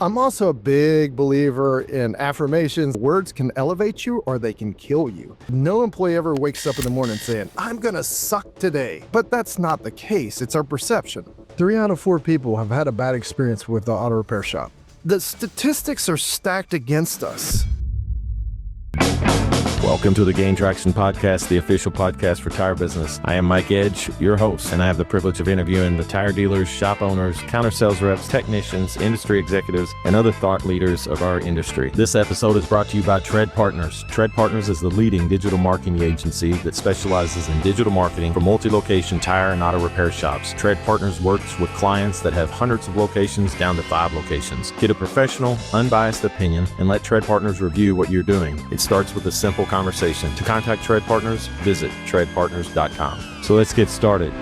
I'm also a big believer in affirmations. Words can elevate you or they can kill you. No employee ever wakes up in the morning saying, I'm gonna suck today. But that's not the case. It's our perception. 3 out of 4 people have had a bad experience with the auto repair shop. The statistics are stacked against us. Welcome to the Gain Traction Podcast, the official podcast for tire business. I am Mike Edge, your host, and I have the privilege of interviewing the tire dealers, shop owners, counter sales reps, technicians, industry executives, and other thought leaders of our industry. This episode is brought to you by Tread Partners. Tread Partners is the leading digital marketing agency that specializes in digital marketing for multi-location tire and auto repair shops. Tread Partners works with clients that have hundreds of locations down to 5 locations. Get a professional, unbiased opinion and let Tread Partners review what you're doing. It starts with a simple conversation. To contact Tread Partners, visit treadpartners.com. So let's get started.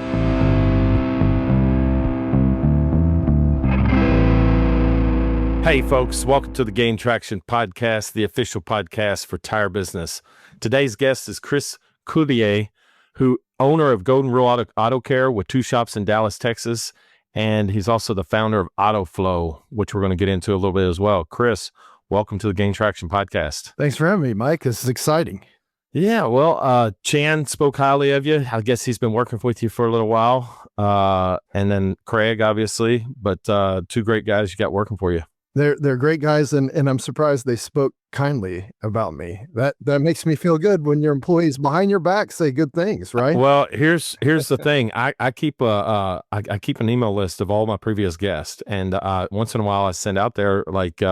Hey folks, welcome to the Gain Traction Podcast, the official podcast for tire business. Today's guest is Chris Cloutier, who owner of Golden Rule Auto Care with 2 shops in Dallas, Texas, and he's also the founder of AutoFlow, which we're going to get into a little bit as well. Chris, welcome to the Gain Traction Podcast. Thanks for having me, Mike. This is exciting. Yeah, well, Chan spoke highly of you. I guess he's been working with you for a little while. And then Craig, obviously, but 2 great guys you got working for you. They're great guys, and I'm surprised they spoke kindly about me. That makes me feel good when your employees behind your back say good things, right? Well, here's the thing. I keep I keep an email list of all my previous guests, and once in a while I send out there like,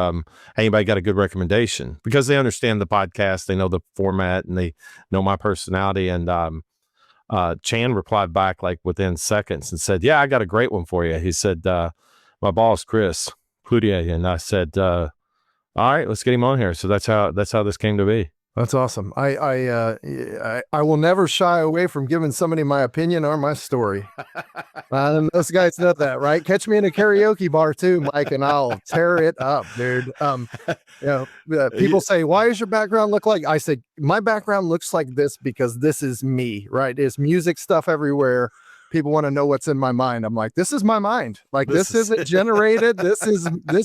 anybody got a good recommendation, because they understand the podcast, they know the format, and they know my personality. And Chan replied back like within seconds and said, "Yeah, I got a great one for you." He said, "My boss, Chris Cloutier," and I said, "All right, let's get him on here." So that's how this came to be. That's awesome. I will never shy away from giving somebody my opinion or my story. And those guys know that, right? Catch me in a karaoke bar too, Mike, and I'll tear it up, dude. People say, "Why does your background look like?" I say, "My background looks like this because this is me, right? There's music stuff everywhere. People want to know what's in my mind." I'm like, this is my mind. Like, this isn't generated. This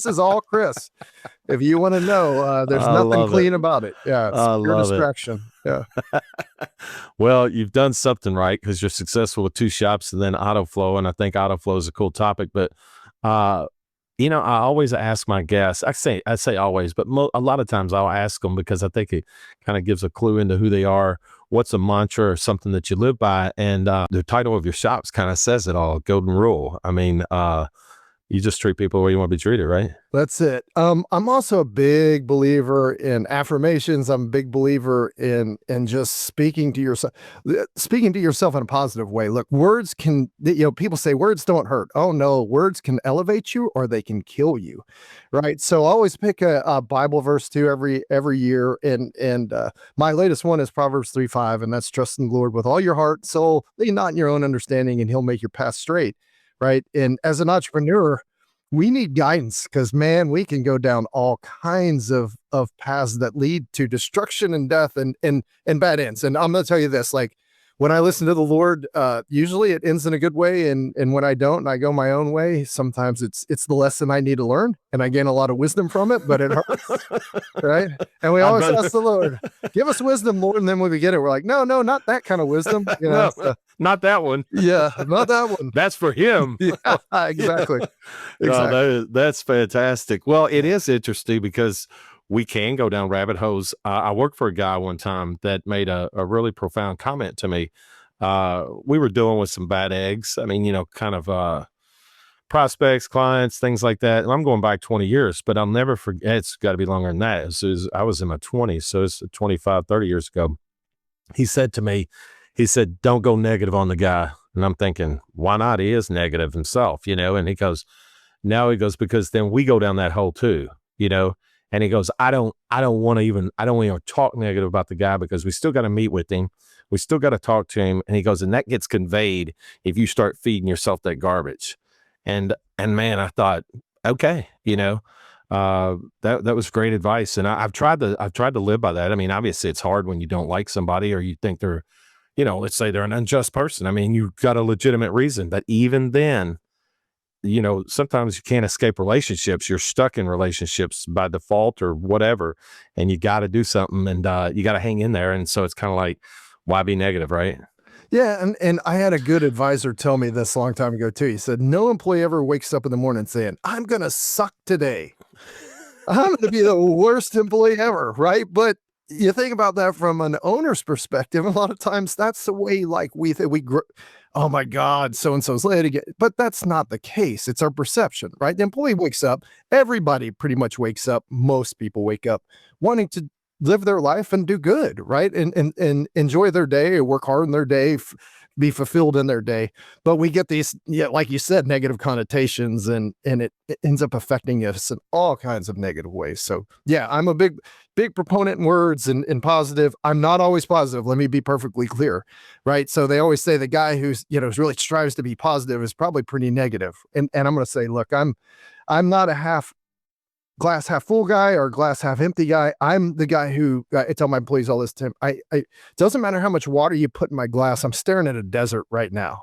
is all Chris. If you want to know, there's nothing clean about it. Yeah, it's pure distraction. Yeah. Well, you've done something right, because you're successful with 2 shops and then AutoFlow, and I think AutoFlow is a cool topic. But I always ask my guests. I say always, but a lot of times I'll ask them because I think it kind of gives a clue into who they are. What's a mantra or something that you live by? And the title of your shops kind of says it all, Golden Rule. I mean, you just treat people where you want to be treated, right? That's it. I'm also a big believer in affirmations. I'm a big believer in just speaking to yourself in a positive way. Look, words can, people say words don't hurt. Oh no, words can elevate you or they can kill you, right? So I always pick a Bible verse too every year, and my latest one is Proverbs 3:5, and that's trust in the Lord with all your heart, soul, lean not in your own understanding, and He'll make your path straight. Right. And as an entrepreneur, we need guidance, because, man, we can go down all kinds of paths that lead to destruction and death and bad ends. And I'm going to tell you this, like, when I listen to the Lord, usually it ends in a good way. And when I don't, and I go my own way, sometimes it's the lesson I need to learn, and I gain a lot of wisdom from it, but it hurts. Right. And we always ask the Lord, give us wisdom, Lord. And then when we get it, we're like, no, not that kind of wisdom. No, not that one. Yeah, not that one. That's for him. Yeah, exactly. No, that's fantastic. Well, it is interesting because we can go down rabbit holes. I worked for a guy one time that made a really profound comment to me. We were dealing with some bad eggs. I mean, kind of prospects, clients, things like that. And I'm going back 20 years, but I'll never forget. It's got to be longer than that. I was in my 20s, so it's 25, 30 years ago. He said to me, "Don't go negative on the guy." And I'm thinking, why not? He is negative himself, and he goes, "No," he goes, "because then we go down that hole too, And he goes, I don't want to talk negative about the guy, because we still got to meet with him. We still got to talk to him." And he goes, "And that gets conveyed if you start feeding yourself that garbage." And man, I thought, okay, that was great advice. And I've tried to live by that. I mean, obviously it's hard when you don't like somebody, or you think they're, let's say they're an unjust person. I mean, you've got a legitimate reason, but even then, sometimes you can't escape relationships. You're stuck in relationships by default or whatever, and you got to do something, and you got to hang in there. And so it's kind of like, why be negative, right? Yeah, and I had a good advisor tell me this a long time ago too. He said, no employee ever wakes up in the morning saying, I'm going to suck today. I'm going to be the worst employee ever, right? But you think about that from an owner's perspective, a lot of times that's the way like we think oh my God, so-and-so's late again. But that's not the case. It's our perception, right? The employee wakes up, everybody pretty much wakes up, most people wake up wanting to live their life and do good, right? And enjoy their day, work hard in their day, be fulfilled in their day. But we get these, like you said, negative connotations, and it ends up affecting us in all kinds of negative ways. So yeah, I'm a big proponent in words and positive. I'm not always positive. Let me be perfectly clear, right? So they always say the guy who's, really strives to be positive is probably pretty negative. And I'm going to say, look, I'm not a glass half full guy or glass half empty guy. I'm the guy who I tell my employees all this time. It doesn't matter how much water you put in my glass. I'm staring at a desert right now.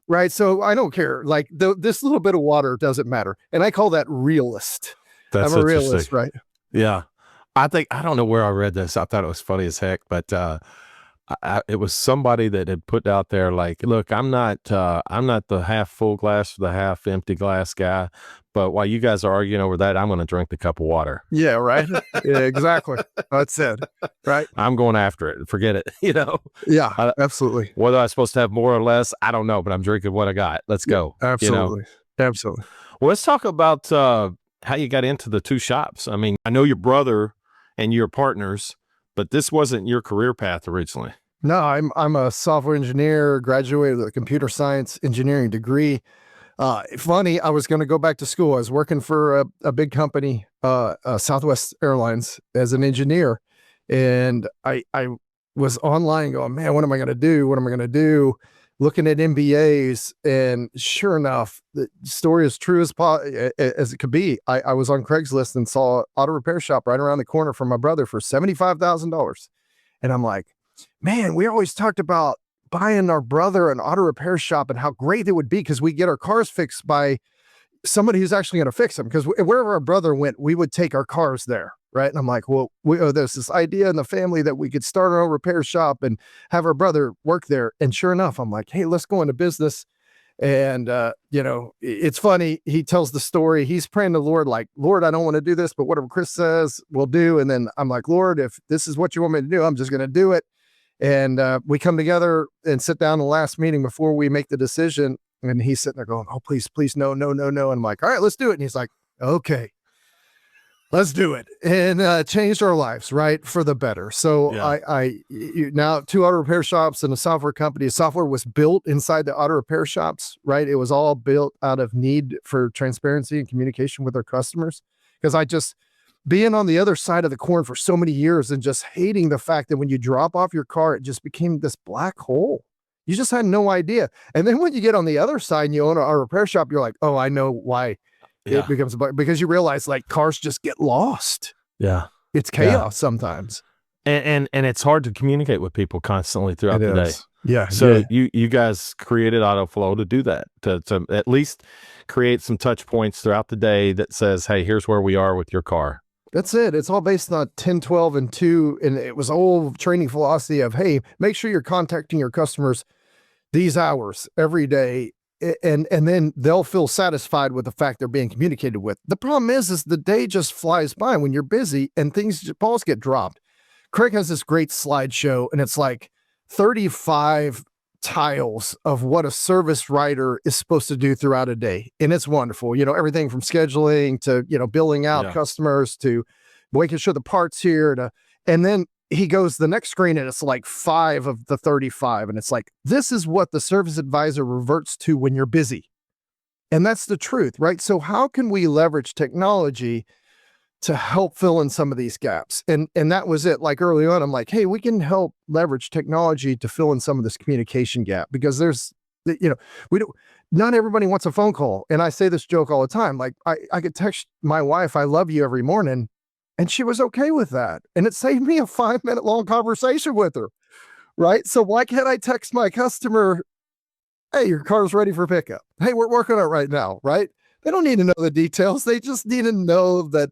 Right. So I don't care. Like this little bit of water doesn't matter. And I call that realist. That's I'm a realist, right? Yeah. I don't know where I read this. I thought it was funny as heck, but it was somebody that had put out there like, look, I'm not the half full glass or the half empty glass guy, but while you guys are arguing over that, I'm going to drink the cup of water. Yeah, right. Yeah, exactly. That's it. Right. I'm going after it. Forget it. Yeah, absolutely. Whether I'm supposed to have more or less, I don't know, but I'm drinking what I got. Let's go. Absolutely. Absolutely. Well, let's talk about how you got into the two shops. I mean, I know your brother and your partners, but this wasn't your career path originally. No, I'm a software engineer, graduated with a computer science engineering degree. Funny, I was going to go back to school. I was working for a big company, Southwest Airlines, as an engineer, and I was online going, man, what am I going to do? What am I going to do? Looking at MBAs, and sure enough, the story is true as it could be. I was on Craigslist and saw an auto repair shop right around the corner from my brother for $75,000, and I'm like, man, we always talked about buying our brother an auto repair shop and how great it would be because we get our cars fixed by somebody who's actually going to fix them. Because wherever our brother went, we would take our cars there, right? And I'm like, well, there's this idea in the family that we could start our own repair shop and have our brother work there. And sure enough, I'm like, hey, let's go into business. And, it's funny. He tells the story. He's praying to the Lord, like, Lord, I don't want to do this, but whatever Chris says, we'll do. And then I'm like, Lord, if this is what you want me to do, I'm just going to do it. And we come together and sit down in the last meeting before we make the decision. And he's sitting there going, oh, please, no. And I'm like, all right, let's do it. And he's like, okay, let's do it. And changed our lives, right, for the better. So yeah. Now 2 auto repair shops and a software company. Software was built inside the auto repair shops, right? It was all built out of need for transparency and communication with our customers. Because being on the other side of the coin for so many years and just hating the fact that when you drop off your car, it just became this black hole. You just had no idea. And then when you get on the other side and you own a repair shop, you're like, oh, I know why it becomes because you realize like cars just get lost. Yeah. It's chaos sometimes. And it's hard to communicate with people constantly throughout the day. Yeah. So you guys created AutoFlow to do that, to at least create some touch points throughout the day that says, hey, here's where we are with your car. That's it. It's all based on 10, 12, and 2. And it was old training philosophy of, hey, make sure you're contacting your customers these hours every day. And then they'll feel satisfied with the fact they're being communicated with. The problem is the day just flies by when you're busy and balls get dropped. Craig has this great slideshow, and it's like 35 tiles of what a service writer is supposed to do throughout a day. And it's wonderful. Everything from scheduling to, billing out customers to making sure the part's here and then he goes the next screen and it's like 5 of the 35. And it's like, this is what the service advisor reverts to when you're busy. And that's the truth, right? So how can we leverage technology to help fill in some of these gaps? And that was it. Like early on, I'm like, hey, we can help leverage technology to fill in some of this communication gap because not everybody wants a phone call. And I say this joke all the time. Like I could text my wife, I love you every morning. And she was okay with that. And it saved me a 5-minute long conversation with her. Right. So why can't I text my customer, Hey, your car's ready for pickup. Hey, we're working on it right now, right? They don't need to know the details. They just need to know that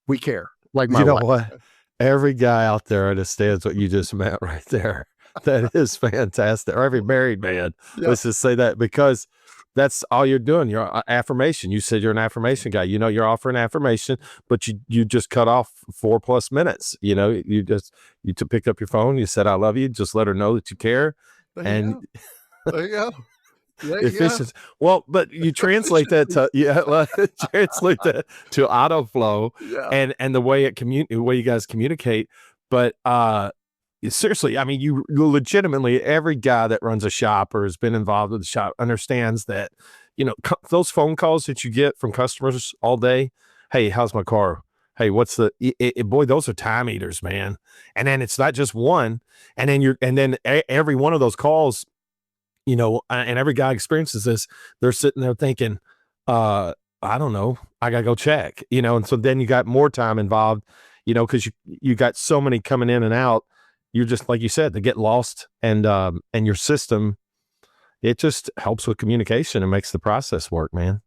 we care, like my You know wife. what? Every guy out there understands what you just meant right there. That is fantastic. Or every married man, Yeah. let's just say that, because that's all you're doing. Your affirmation. You said you're an affirmation guy. You know, you're offering affirmation, but you just cut off 4+ minutes. You know, you to pick up your phone. You said I love you. Just let her know that you care, There you and go. There you go. There you go. efficiency. Well, but you translate that to translate that to AutoFlow Yeah. and the way the way you guys communicate. But seriously, I mean, you legitimately, every guy that runs a shop or has been involved with the shop understands that, those phone calls that you get from customers all day. Hey, how's my car? Hey, what's boy, those are time eaters, man. And then it's not just one. And then every one of those calls, and every guy experiences this. They're sitting there thinking, I don't know, I gotta go check, and so then you got more time involved, because you got so many coming in and out. You're just, like you said, they get lost, and your system, it just helps with communication and makes the process work, man.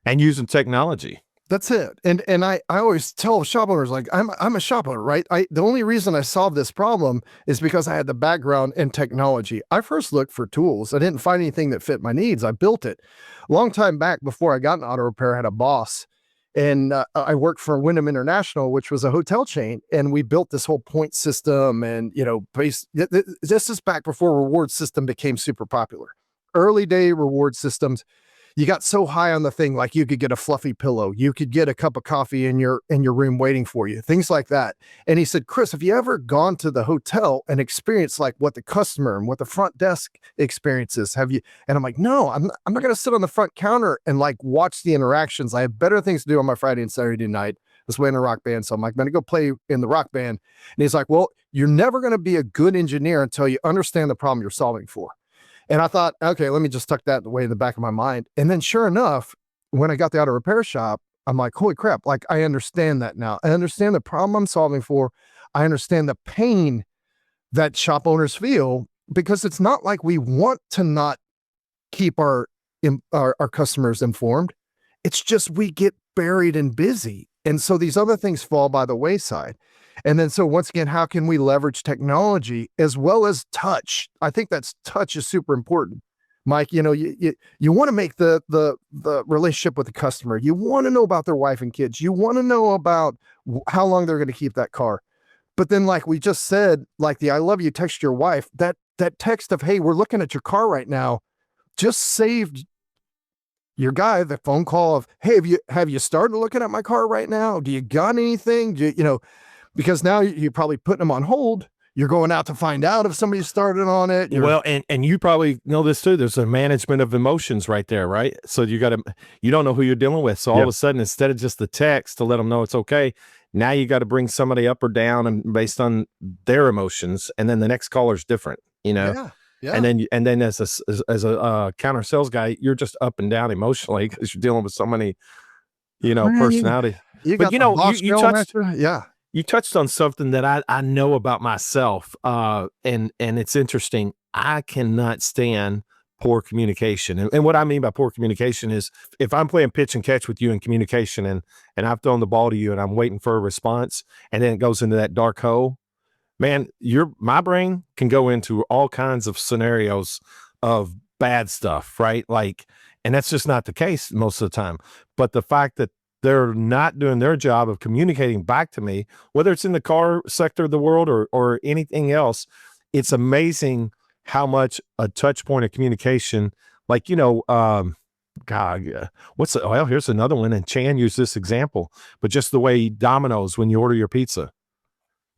And using technology. That's it. And I always tell shop owners, like, I'm a shop owner, right? The only reason I solved this problem is because I had the background in technology. I first looked for tools. I didn't find anything that fit my needs. I built it. A long time back, before I got in auto repair, I had a boss, and I worked for Wyndham International, which was a hotel chain, and we built this whole point system. And this is back before reward system became super popular. Early day reward systems. You got so high on the thing, like you could get a fluffy pillow, you could get a cup of coffee in your room waiting for you, things like that. And he said, Chris, have you ever gone to the hotel and experienced like what the customer and what the front desk experiences? Have you? And I'm like, no, I'm not going to sit on the front counter and like watch the interactions. I have better things to do on my Friday and Saturday night. I was playing a rock band, so I'm like, I'm going to go play in the rock band. And he's like, well, you're never going to be a good engineer until you understand the problem you're solving for. And I thought, okay, let me just tuck that away in the back of my mind. And then sure enough, when I got the auto repair shop, I'm like, holy crap, like I understand that now. I understand the problem I'm solving for. I understand the pain that shop owners feel, because it's not like we want to not keep our customers informed. It's just we get buried and busy. And so these other things fall by the wayside. And then, so once again, how can we leverage technology as well as touch? I think touch is super important. Mike, you want to make the relationship with the customer. You want to know about their wife and kids. You want to know about how long they're going to keep that car. But then, like we just said, like the "I love you" text your wife, that text of, "Hey, we're looking at your car right now," just saved your guy the phone call of, "Hey, have you started looking at my car right now? Do you got anything? Because now you're probably putting them on hold. You're going out to find out if somebody started on it. Well, and you probably know this too. There's a management of emotions right there, right? So you don't know who you're dealing with. So all of a sudden, instead of just the text to let them know it's okay, now you got to bring somebody up or down and based on their emotions. And then the next caller's different, Yeah. And then as a counter sales guy, you're just up and down emotionally because you're dealing with so many, personality. But You touched on something that I know about myself, and it's interesting. I cannot stand poor communication, and what I mean by poor communication is if I'm playing pitch and catch with you in communication, and I've thrown the ball to you, and I'm waiting for a response, and then it goes into that dark hole. Man, my brain can go into all kinds of scenarios of bad stuff, right? Like, and that's just not the case most of the time. But the fact that they're not doing their job of communicating back to me, whether it's in the car sector of the world or anything else, it's amazing how much a touch point of communication, like, here's another one. And Chan used this example, but just the way Domino's, when you order your pizza,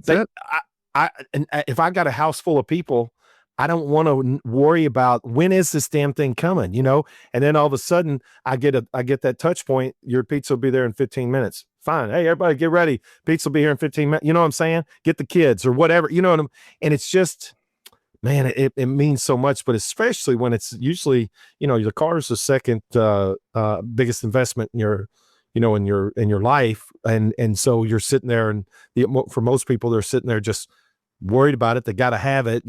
if I got a house full of people, I don't want to worry about when is this damn thing coming, and then all of a sudden I get that touch point. Your pizza will be there in 15 minutes. Fine. Hey, everybody get ready. Pizza will be here in 15 minutes. You know what I'm saying? Get the kids or whatever, and it's just, man, it means so much, but especially when it's usually, the car is the second biggest investment in your, in your life. And so you're sitting there and for most people, they're sitting there just worried about it. They got to have it,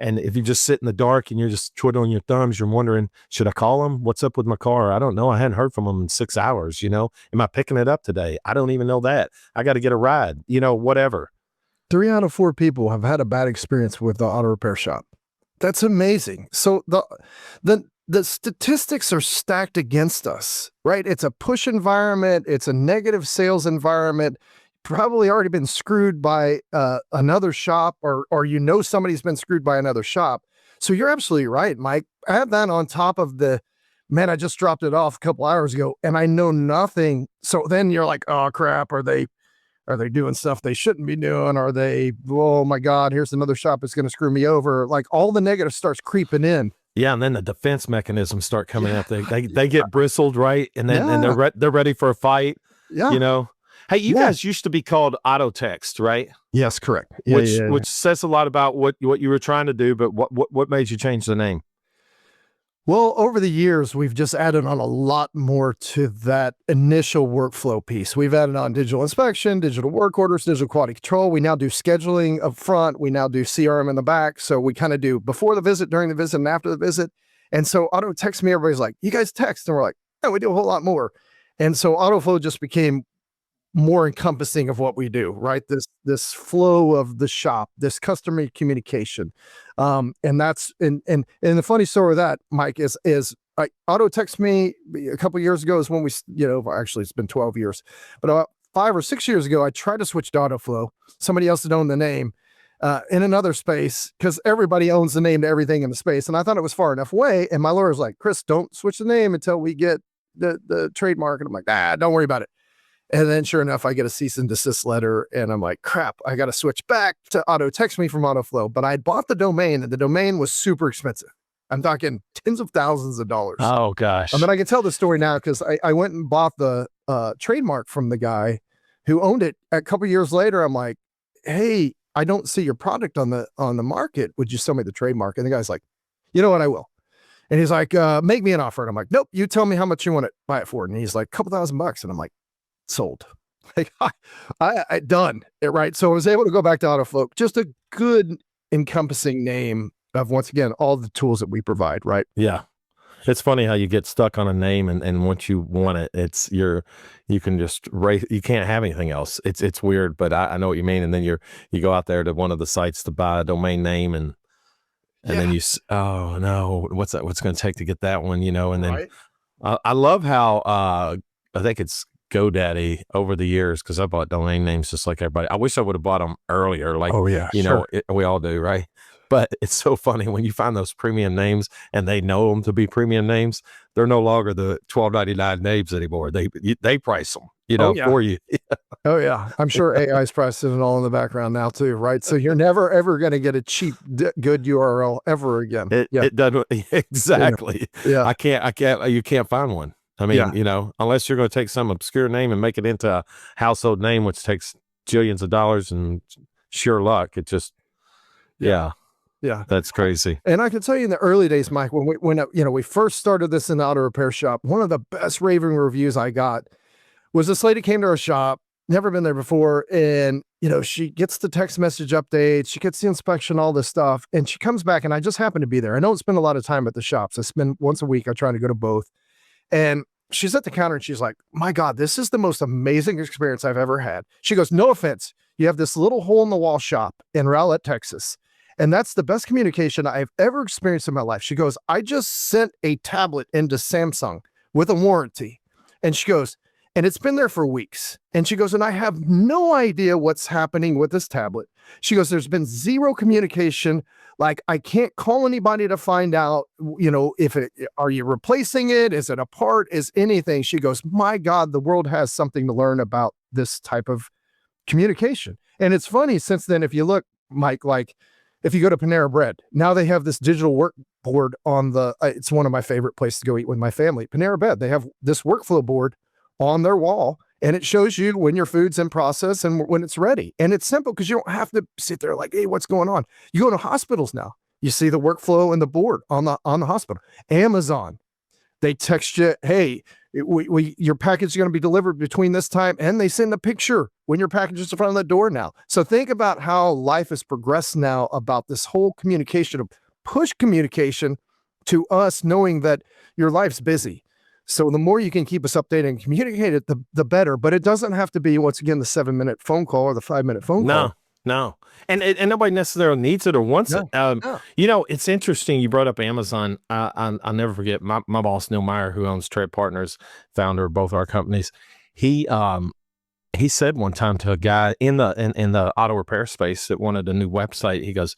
And if you just sit in the dark and you're just twiddling your thumbs, you're wondering, should I call them? What's up with my car? I don't know. I hadn't heard from them in 6 hours. Am I picking it up today? I don't even know that. I got to get a ride, whatever. 3 out of 4 people have had a bad experience with the auto repair shop. That's amazing. So the statistics are stacked against us, right? It's a push environment. It's a negative sales environment. Probably already been screwed by another shop, or somebody's been screwed by another shop. So you're absolutely right, Mike. Add that on top of man, I just dropped it off a couple hours ago and I know nothing. So then you're like, oh crap, are they doing stuff they shouldn't be doing? Are they, oh my God, here's another shop that's going to screw me over. Like all the negative starts creeping in. Yeah. And then the defense mechanisms start coming up. They get bristled, right? And then and they're ready for a fight. Yeah. Hey, you guys used to be called AutoText, right? Yes, correct. Which says a lot about what you were trying to do, but what made you change the name? Well, over the years, we've just added on a lot more to that initial workflow piece. We've added on digital inspection, digital work orders, digital quality control. We now do scheduling up front. We now do CRM in the back. So we kind of do before the visit, during the visit, and after the visit. And so AutoTextMe, everybody's like, you guys text? And we're like, oh, we do a whole lot more. And so AutoFlow just became more encompassing of what we do, right? This flow of the shop, this customer communication. And that's, and the funny story with that, Mike, is AutoTextMe a couple of years ago is when we, actually it's been 12 years, but about 5 or 6 years ago, I tried to switch to AutoFlow. Somebody else had owned the name in another space, because everybody owns the name to everything in the space. And I thought it was far enough away. And my lawyer's like, Chris, don't switch the name until we get the trademark. And I'm like, don't worry about it. And then sure enough, I get a cease and desist letter and I'm like, crap, I got to switch back to AutoTextMe from AutoFlow. But I had bought the domain and the domain was super expensive. I'm talking tens of thousands of dollars. Oh gosh. I mean, I can tell the story now because I went and bought the trademark from the guy who owned it. A couple of years later, I'm like, hey, I don't see your product on the market. Would you sell me the trademark? And the guy's like, you know what, I will. And he's like, make me an offer. And I'm like, nope, you tell me how much you want to buy it for. And he's like, a couple $1,000. And I'm like, sold. Like I done it, right? So I was able to go back to AutoFlow, just a good encompassing name of, once again, all the tools that we provide, right? Yeah. It's funny how you get stuck on a name and once you want it, you can just you can't have anything else. It's weird, but I know what you mean. And then you go out there to one of the sites to buy a domain name and then oh no, what's going to take to get that one, and then right. I love how I think it's GoDaddy over the years, because I bought domain names just like everybody. I wish I would have bought them earlier. Like, oh yeah, sure. We all do, right? But it's so funny when you find those premium names and they know them to be premium names. They're no longer the $12.99 names anymore. They price them, for you. Oh yeah, I'm sure AI is pricing it all in the background now too, right? So you're never ever going to get a cheap good URL ever again. It doesn't exactly. Yeah, I can't. You can't find one. I mean, unless you're going to take some obscure name and make it into a household name, which takes jillions of dollars and sheer luck. It just, yeah, that's crazy. And I can tell you in the early days, Mike, when we first started this in the auto repair shop, one of the best raving reviews I got was this lady came to our shop, never been there before. And, she gets the text message updates, she gets the inspection, all this stuff. And she comes back and I just happen to be there. I don't spend a lot of time at the shops. I spend once a week. I try to go to both. And she's at the counter and she's like, my God, this is the most amazing experience I've ever had. She goes, no offense. You have this little hole in the wall shop in Rowlett, Texas. And that's the best communication I've ever experienced in my life. She goes, I just sent a tablet into Samsung with a warranty. And she goes, and it's been there for weeks. And she goes, and I have no idea what's happening with this tablet. She goes, there's been zero communication. Like, I can't call anybody to find out, are you replacing it? Is it a part? Is anything? She goes, my God, the world has something to learn about this type of communication. And it's funny, since then, if you look, Mike, like if you go to Panera Bread, now they have this digital work board on it's one of my favorite places to go eat with my family. Panera Bread, they have this workflow board on their wall, and it shows you when your food's in process and when it's ready. And it's simple because you don't have to sit there like, hey, what's going on? You go to hospitals now, you see the workflow and the board on the hospital. Amazon, they text you, hey, your package is going to be delivered between this time, and they send a picture when your package is in front of the door now. So think about how life has progressed now about this whole communication of push communication to us knowing that your life's busy. So the more you can keep us updated and communicate it, the better. But it doesn't have to be, once again, the 7-minute phone call or the 5-minute phone call. No. And nobody necessarily needs it or wants it. No. You know, it's interesting. You brought up Amazon. I'll never forget my boss, Neil Meyer, who owns Trade Partners, founder of both our companies. He said one time to a guy in the auto repair space that wanted a new website, he goes,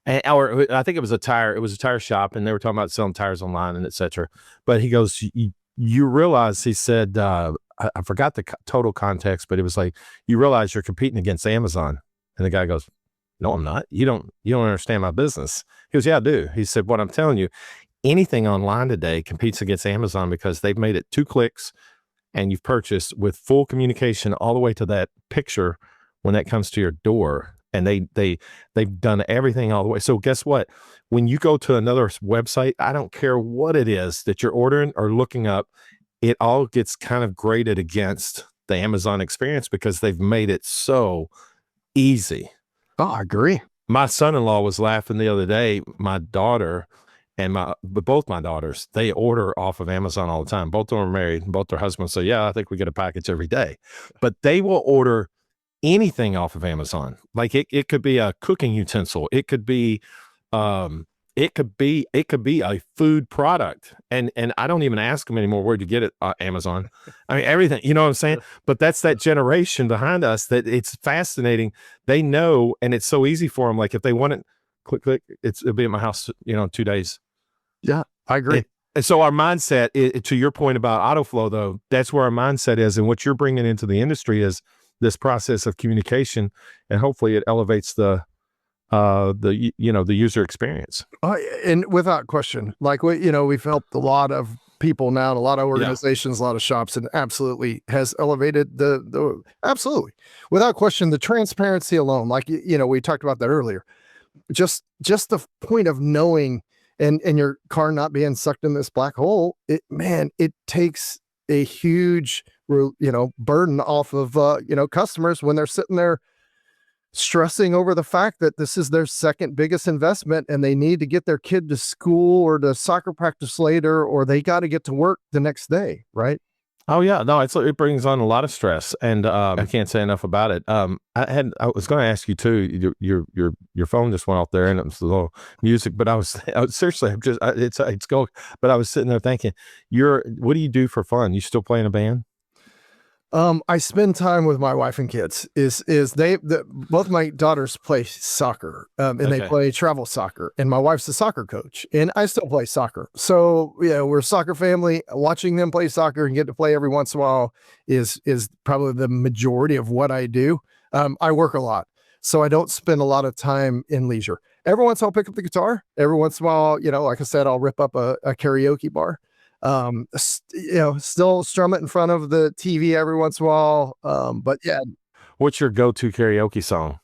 or I think it was a tire shop, and they were talking about selling tires online and et cetera. But he goes, you realize, he said, I forgot the total context, but it was like, you realize you're competing against Amazon. And the guy goes, no, I'm not. You don't understand my business. He goes, yeah, I do. He said, what I'm telling you, anything online today competes against Amazon because they've made it 2 clicks and you've purchased with full communication all the way to that picture when that comes to your door. And they've done everything all the way. So guess what? When you go to another website, I don't care what it is that you're ordering or looking up, it all gets kind of graded against the Amazon experience because they've made it so easy. Oh, I agree. My son-in-law was laughing the other day. My daughter and both my daughters, they order off of Amazon all the time. Both of them are married. Both their husbands say, yeah, I think we get a package every day. But they will order anything off of Amazon. Like it could be a cooking utensil. It could be a food product. And I don't even ask them anymore, where'd you get it? Amazon. I mean, everything, you know what I'm saying? But that's that generation behind us that it's fascinating. They know, and it's so easy for them. Like if they want it, click, it'll be at my house, in 2 days. Yeah, I agree. And so our mindset, to your point about AutoFlow though, that's where our mindset is. And what you're bringing into the industry is this process of communication, and hopefully it elevates the user experience. And without question, like we've helped a lot of people now, and a lot of organizations, a lot of shops, and absolutely has elevated the absolutely, without question, the transparency alone. Like, we talked about that earlier. Just the point of knowing, and your car not being sucked in this black hole, it takes a huge, burden off of, customers when they're sitting there stressing over the fact that this is their second biggest investment and they need to get their kid to school or to soccer practice later, or they got to get to work the next day. Right. Oh yeah. No, it brings on a lot of stress, and I can't say enough about it. I was going to ask you too, your phone just went off there and it was a little music, but I was seriously, it's going, but I was sitting there thinking, what do you do for fun? You still play in a band? I spend time with my wife and kids. Both my daughters play soccer, and they play travel soccer, and my wife's a soccer coach, and I still play soccer. So we're a soccer family. Watching them play soccer and get to play every once in a while is probably the majority of what I do. I work a lot, so I don't spend a lot of time in leisure. Every once in a while, I'll pick up the guitar. Every once in a while, like I said, I'll rip up a karaoke bar. Still strum it in front of the TV every once in a while. But yeah. What's your go-to karaoke song?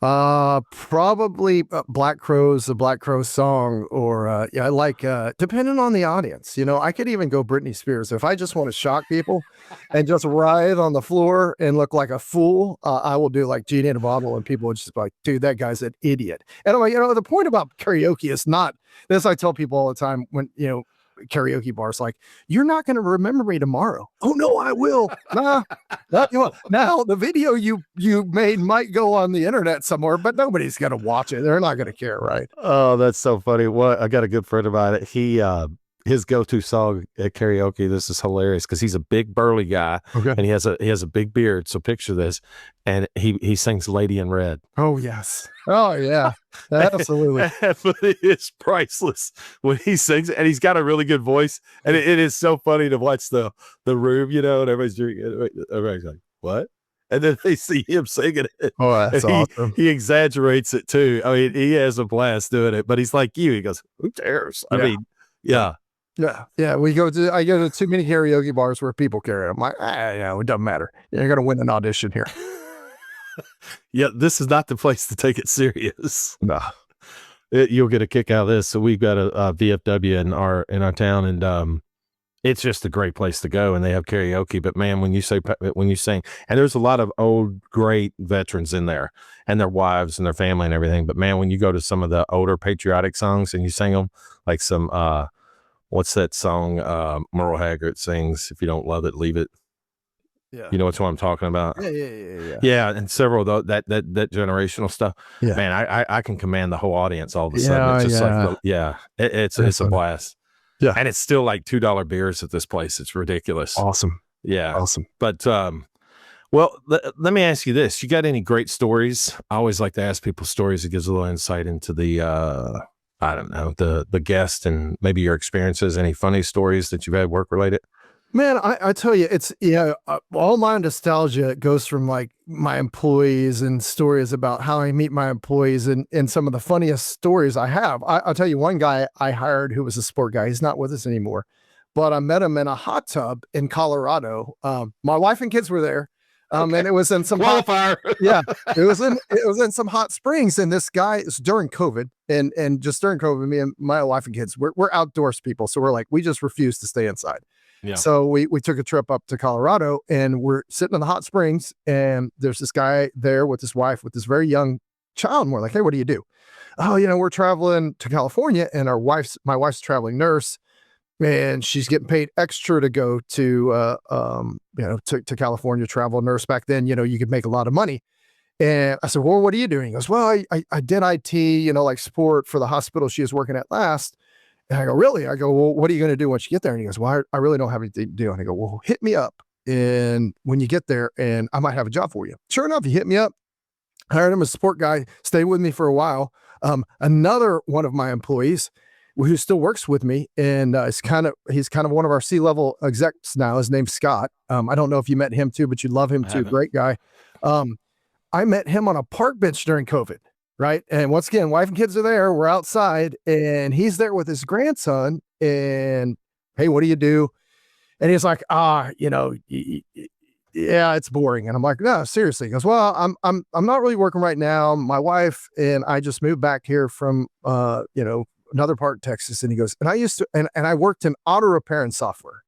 Probably Black Crowes, the Black Crowes song, or I like depending on the audience. I could even go Britney Spears if I just want to shock people and just writhe on the floor and look like a fool. I will do like Genie in a Bottle, and people would just be like, dude, that guy's an idiot. And I'm like, the point about karaoke is not this. I tell people all the time when karaoke bars, like, you're not going to remember me tomorrow. Oh no, I will. Now the video you made might go on the internet somewhere, but nobody's going to watch it. They're not going to care, right? Oh, that's so funny. Well, I got a good friend about it. His go-to song at karaoke, this is hilarious because he's a big burly guy, and he has a big beard. So picture this, and he sings "Lady in Red." Oh yes, oh yeah, absolutely. But it's priceless when he sings it, and he's got a really good voice, and it is so funny to watch the room, and everybody's like, "What?" And then they see him singing it. Oh, that's awesome. He exaggerates it too. I mean, he has a blast doing it, but he's like you. He goes, "Who cares?" I mean, yeah. Yeah. I go to too many karaoke bars where people care. I'm like, it doesn't matter. You're going to win an audition here. Yeah. This is not the place to take it serious. No. You'll get a kick out of this. So we've got a VFW in our town, and It's just a great place to go, and they have karaoke. But man, when you sing, and there's a lot of old great veterans in there, and their wives and their family and everything. But man, when you go to some of the older patriotic songs and you sing them, like some what's that song Merle Haggard sings? If you don't love it, leave it. Yeah. You know what I'm talking about? Yeah. Yeah, and several of that generational stuff. Yeah. Man, I can command the whole audience all of a sudden. Yeah. It's just Yeah. like it's That's a funny. blast. Yeah. And it's still like $2 beers at this place. It's ridiculous. Awesome. Yeah. Awesome. But well, let me ask you this. You got any great stories? I always like to ask people stories. It gives a little insight into the I don't know, the guest and maybe your experiences. Any funny stories that you've had work related? Man, I tell you, it's, all my nostalgia goes from like my employees and stories about how I meet my employees and some of the funniest stories I have. I'll tell you one guy I hired who was a sport guy. He's not with us anymore, but I met him in a hot tub in Colorado. My wife and kids were there. And it was in some qualifier. yeah, it was in some hot springs. And this guy is during COVID and just during COVID, me and my wife and kids, we're outdoors people. So we're like, we just refuse to stay inside. Yeah. So we took a trip up to Colorado and we're sitting in the hot springs and there's this guy there with his wife with this very young child. And we're like, hey, what do you do? Oh, we're traveling to California and my wife's a traveling nurse and she's getting paid extra to go to, to California, travel nurse. Back then, you could make a lot of money. And I said, well, what are you doing? He goes, well, I did IT, like support for the hospital she was working at last. And I go, really? I go, well, what are you going to do once you get there? And he goes, well, I really don't have anything to do. And I go, well, hit me up. And when you get there, and I might have a job for you. Sure enough, he hit me up. I hired him as a support guy, stayed with me for a while. Another one of my employees who still works with me, and he's kind of one of our C-level execs now. His name's Scott. I don't know if you met him too, but you love him too. Great guy. I met him on a park bench during COVID. Right. And once again, wife and kids are there. We're outside and he's there with his grandson. And hey, what do you do? And he's like, yeah, it's boring. And I'm like, no, seriously. He goes, well, I'm not really working right now. My wife and I just moved back here from another part of Texas. And he goes, and I used to and I worked in auto repair and software.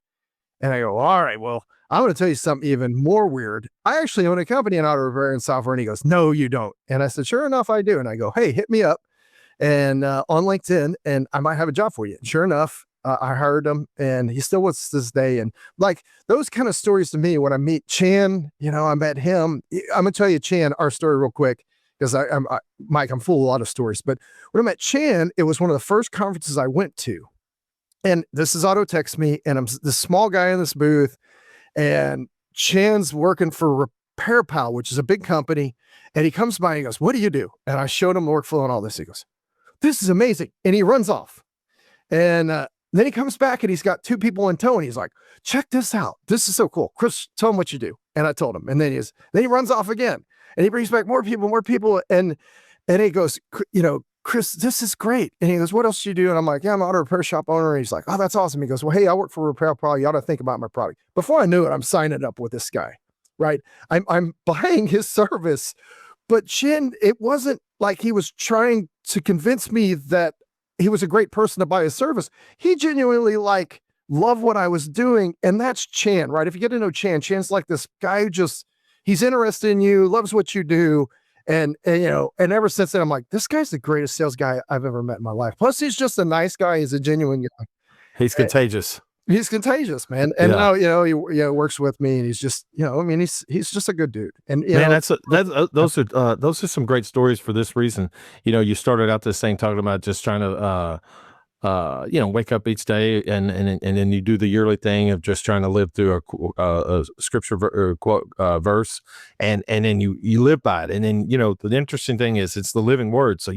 And I go, all right, well, I'm going to tell you something even more weird. I actually own a company in auto repair and software. And he goes, no, you don't. And I said, sure enough, I do. And I go, hey, hit me up and on LinkedIn and I might have a job for you. And sure enough, I hired him and he's still with us this day. And like those kind of stories to me, when I meet Chan, I met him. I'm going to tell you, Chan, our story real quick, because Mike, I'm full of a lot of stories. But when I met Chan, it was one of the first conferences I went to. And this is AutoTextMe. And I'm this small guy in this booth. And Chan's working for Repair Pal, which is a big company. And he comes by and he goes, what do you do? And I showed him the workflow and all this. He goes, this is amazing. And he runs off. And then he comes back and he's got two people in tow. And he's like, check this out. This is so cool. Chris, tell him what you do. And I told him. And then he runs off again. And he brings back more people. And he goes, Chris, this is great. And he goes, what else do you do? And I'm like, yeah, I'm an auto repair shop owner. And he's like, oh, that's awesome. He goes, well, hey, I work for Repair Pro. You ought to think about my product. Before I knew it, I'm signing up with this guy, right? I'm buying his service. But Chin, it wasn't like he was trying to convince me that he was a great person to buy his service. He genuinely loved what I was doing. And that's Chan, right? If you get to know Chan's like this guy who he's interested in you, loves what you do. And ever since then, I'm like, this guy's the greatest sales guy I've ever met in my life. Plus, he's just a nice guy. He's a genuine guy. He's contagious. He's contagious, man. And now, he works with me and he's just, he's just a good dude. And, man, those are some great stories for this reason. You started out this thing talking about just trying to, wake up each day and then you do the yearly thing of just trying to live through a scripture verse and then you live by it. And then, the interesting thing is it's the living word. So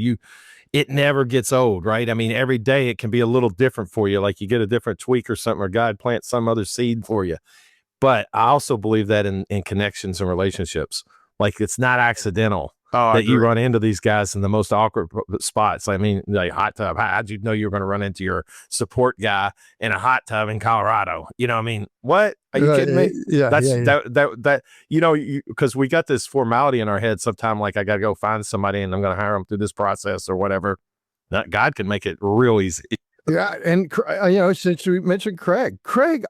it never gets old, right? I mean, every day it can be a little different for you. Like you get a different tweak or something, or God plants some other seed for you. But I also believe that in connections and relationships, like it's not accidental. That you run into these guys in the most awkward spots. I mean, like hot tub. How'd you know you were going to run into your support guy in a hot tub in Colorado? I mean, what? Are you kidding me? Yeah. Because we got this formality in our head sometime, like I got to go find somebody and I'm going to hire them through this process or whatever. That God can make it real easy. Yeah, and since you mentioned Craig,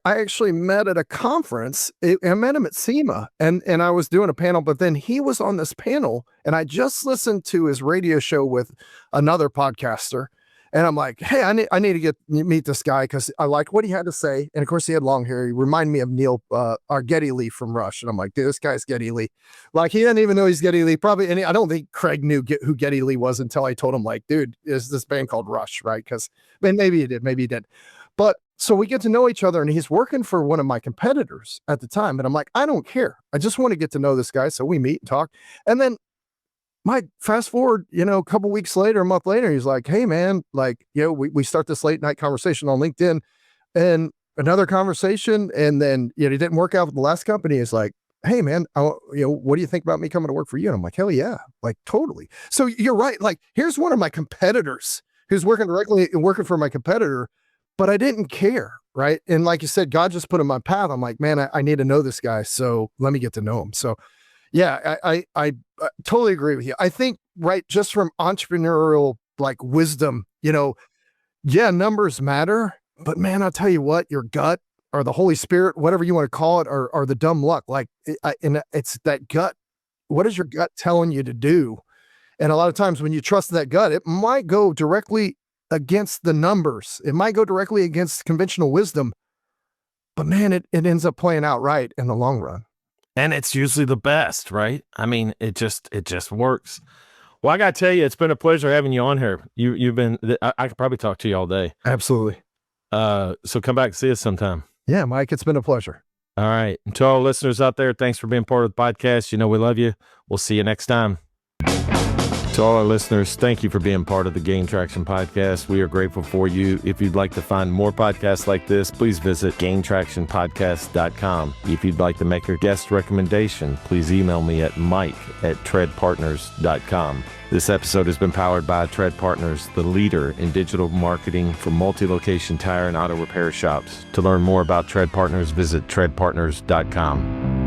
I actually met at a conference. I met him at SEMA, and I was doing a panel, but then he was on this panel, and I just listened to his radio show with another podcaster, and I'm like, hey, I need to meet this guy because I like what he had to say, and of course he had long hair. He reminded me of Neil or Geddy Lee from Rush, and I'm like, dude, this guy's Geddy Lee. Like he didn't even know he's Geddy Lee. Probably, and I don't think Craig knew who Geddy Lee was until I told him, like, dude, is this band called Rush, right? Because maybe he did, maybe he did. But so we get to know each other, and he's working for one of my competitors at the time. And I'm like, I don't care. I just want to get to know this guy. So we meet and talk. And then fast forward, a couple weeks later, a month later, he's like, hey man, like, we start this late night conversation on LinkedIn and another conversation. And then, it didn't work out with the last company. It's like, hey man, what do you think about me coming to work for you? And I'm like, hell yeah, like totally. So you're right. Like here's one of my competitors who's working for my competitor, but I didn't care. Right. And like you said, God just put in my path. I'm like, man, I need to know this guy. So let me get to know him. So yeah, I totally agree with you. I think, right, just from entrepreneurial like wisdom, yeah, numbers matter, but man, I'll tell you what, your gut or the Holy Spirit, whatever you want to call it, or the dumb luck, like, and it's that gut. What is your gut telling you to do? And a lot of times when you trust that gut, it might go directly against the numbers. It might go directly against conventional wisdom, but man, it ends up playing out right in the long run. And it's usually the best, right? I mean, it just works. Well, I got to tell you, it's been a pleasure having you on here. You've been, I could probably talk to you all day. Absolutely. So come back and see us sometime. Yeah, Mike, it's been a pleasure. All right. And to all listeners out there, thanks for being part of the podcast. We love you. We'll see you next time. To all our listeners, thank you for being part of the Gain Traction podcast. We are grateful for you. If you'd like to find more podcasts like this, please visit gaintractionpodcast.com. If you'd like to make a guest recommendation, please email me at mike@treadpartners.com. This episode has been powered by Tread Partners, the leader in digital marketing for multi-location tire and auto repair shops. To learn more about Tread Partners, visit treadpartners.com.